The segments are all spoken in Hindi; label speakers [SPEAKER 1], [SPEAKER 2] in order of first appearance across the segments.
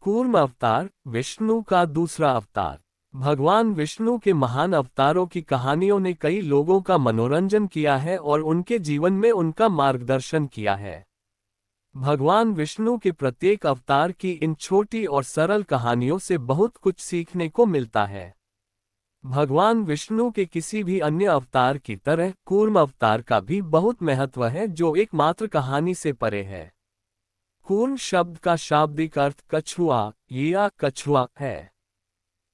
[SPEAKER 1] कूर्म अवतार, विष्णु का दूसरा अवतार। भगवान विष्णु के महान अवतारों की कहानियों ने कई लोगों का मनोरंजन किया है और उनके जीवन में उनका मार्गदर्शन किया है। भगवान विष्णु के प्रत्येक अवतार की इन छोटी और सरल कहानियों से बहुत कुछ सीखने को मिलता है। भगवान विष्णु के किसी भी अन्य अवतार की तरह कूर्म अवतार का भी बहुत महत्व है, जो एकमात्र कहानी से परे है। कूर्म शब्द का शाब्दिक अर्थ कछुआ या कछुआ है।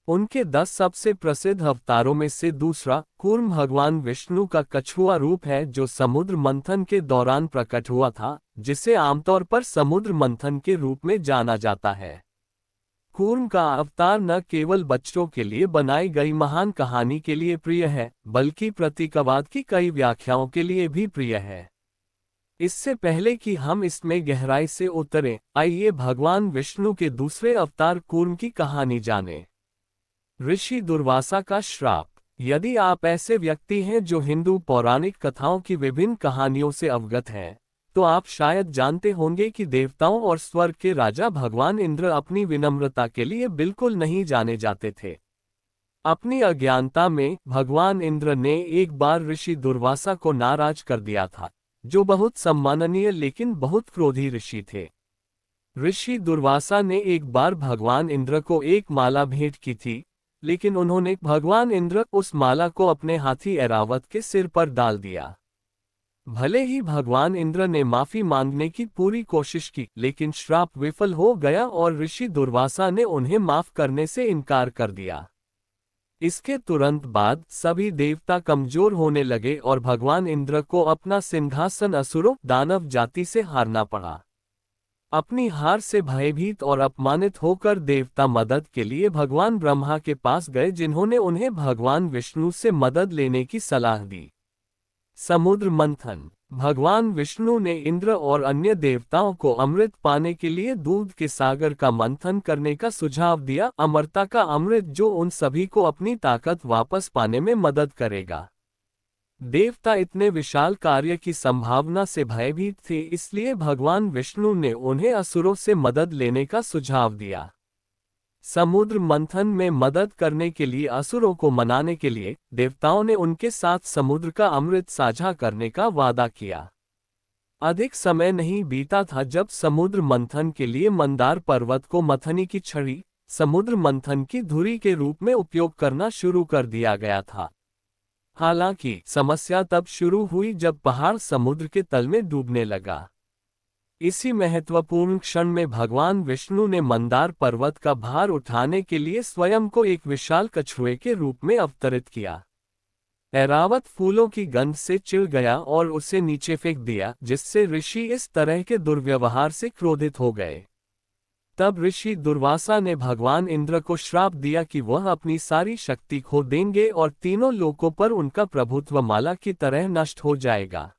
[SPEAKER 1] उनके 10 सबसे प्रसिद्ध अवतारों में से दूसरा कूर्म भगवान विष्णु का कछुआ रूप है, जो समुद्र मंथन के दौरान प्रकट हुआ था, जिसे आमतौर पर समुद्र मंथन के रूप में जाना जाता है। कूर्म का अवतार न केवल बच्चों के लिए बनाई गई महान कहानी के लिए प्रिय है, बल्कि प्रतीकवाद की कई व्याख्याओं के लिए भी प्रिय है। इससे पहले कि हम इसमें गहराई से उतरें, आइए भगवान विष्णु के दूसरे अवतार कूर्म की कहानी जानें। ऋषि दुर्वासा का श्राप। यदि आप ऐसे व्यक्ति हैं जो हिंदू पौराणिक कथाओं की विभिन्न कहानियों से अवगत हैं, तो आप शायद जानते होंगे कि देवताओं और स्वर्ग के राजा भगवान इंद्र अपनी विनम्रता के लिए बिल्कुल नहीं जाने जाते थे। अपनी अज्ञानता में भगवान इंद्र ने एक बार ऋषि दुर्वासा को नाराज कर दिया था, जो बहुत सम्माननीय लेकिन बहुत क्रोधी ऋषि थे। ऋषि दुर्वासा ने एक बार भगवान इंद्र को एक माला भेंट की थी, लेकिन उन्होंने भगवान इंद्र उस माला को अपने हाथी ऐरावत के सिर पर डाल दिया। भले ही भगवान इंद्र ने माफी मांगने की पूरी कोशिश की, लेकिन श्राप विफल हो गया और ऋषि दुर्वासा ने उन्हें माफ करने से इनकार कर दिया। इसके तुरंत बाद सभी देवता कमजोर होने लगे और भगवान इंद्र को अपना सिंहासन असुरों दानव जाति से हारना पड़ा। अपनी हार से भयभीत और अपमानित होकर देवता मदद के लिए भगवान ब्रह्मा के पास गए, जिन्होंने उन्हें भगवान विष्णु से मदद लेने की सलाह दी। समुद्र मंथन। भगवान विष्णु ने इंद्र और अन्य देवताओं को अमृत पाने के लिए दूध के सागर का मंथन करने का सुझाव दिया, अमरता का अमृत जो उन सभी को अपनी ताकत वापस पाने में मदद करेगा। देवता इतने विशाल कार्य की संभावना से भयभीत थे, इसलिए भगवान विष्णु ने उन्हें असुरों से मदद लेने का सुझाव दिया। समुद्र मंथन में मदद करने के लिए असुरों को मनाने के लिए देवताओं ने उनके साथ समुद्र का अमृत साझा करने का वादा किया। अधिक समय नहीं बीता था जब समुद्र मंथन के लिए मंदार पर्वत को मथनी की छड़ी, समुद्र मंथन की धुरी के रूप में उपयोग करना शुरू कर दिया गया था। हालांकि समस्या तब शुरू हुई जब पहाड़ समुद्र के तल में डूबने लगा। इसी महत्वपूर्ण क्षण में भगवान विष्णु ने मंदार पर्वत का भार उठाने के लिए स्वयं को एक विशाल कछुए के रूप में अवतरित किया। ऐरावत फूलों की गंध से चिढ़ गया और उसे नीचे फेंक दिया, जिससे ऋषि इस तरह के दुर्व्यवहार से क्रोधित हो गए। तब ऋषि दुर्वासा ने भगवान इंद्र को श्राप दिया कि वह अपनी सारी शक्ति खो देंगे और तीनों लोकों पर उनका प्रभुत्व माला की तरह नष्ट हो जाएगा।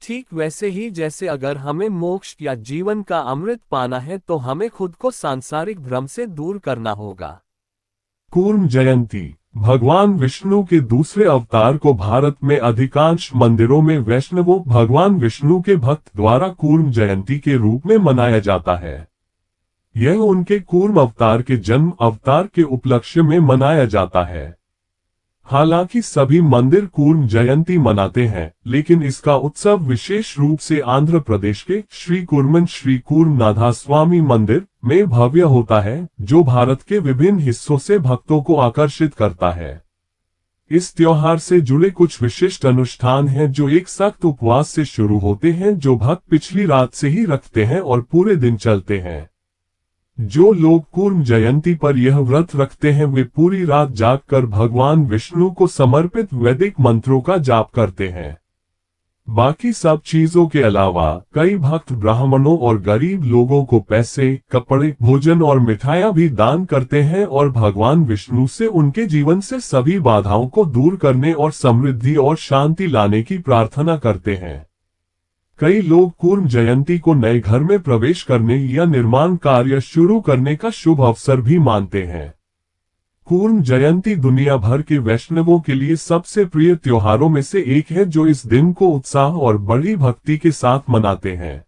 [SPEAKER 1] ठीक वैसे ही जैसे अगर हमें मोक्ष या जीवन का अमृत पाना है तो हमें खुद को सांसारिक भ्रम से दूर करना होगा।
[SPEAKER 2] कूर्म जयंती। भगवान विष्णु के दूसरे अवतार को भारत में अधिकांश मंदिरों में वैष्णवों भगवान विष्णु के भक्त द्वारा कूर्म जयंती के रूप में मनाया जाता है। यह उनके कूर्म अवतार के जन्म अवतार के उपलक्ष्य में मनाया जाता है। हालांकि सभी मंदिर कूर्म जयंती मनाते हैं, लेकिन इसका उत्सव विशेष रूप से आंध्र प्रदेश के श्री कूर्मन श्री कूर्मनाथस्वामी मंदिर में भव्य होता है, जो भारत के विभिन्न हिस्सों से भक्तों को आकर्षित करता है। इस त्योहार से जुड़े कुछ विशिष्ट अनुष्ठान हैं जो एक सख्त उपवास से शुरू होते हैं, जो भक्त पिछली रात से ही रखते हैं और पूरे दिन चलते हैं। जो लोग कूर्म जयंती पर यह व्रत रखते हैं वे पूरी रात जागकर भगवान विष्णु को समर्पित वैदिक मंत्रों का जाप करते हैं। बाकी सब चीजों के अलावा कई भक्त ब्राह्मणों और गरीब लोगों को पैसे, कपड़े, भोजन और मिठाइयां भी दान करते हैं और भगवान विष्णु से उनके जीवन से सभी बाधाओं को दूर करने और समृद्धि और शांति लाने की प्रार्थना करते हैं। कई लोग कूर्म जयंती को नए घर में प्रवेश करने या निर्माण कार्य शुरू करने का शुभ अवसर भी मानते हैं। कूर्म जयंती दुनिया भर के वैष्णवों के लिए सबसे प्रिय त्योहारों में से एक है, जो इस दिन को उत्साह और बड़ी भक्ति के साथ मनाते हैं।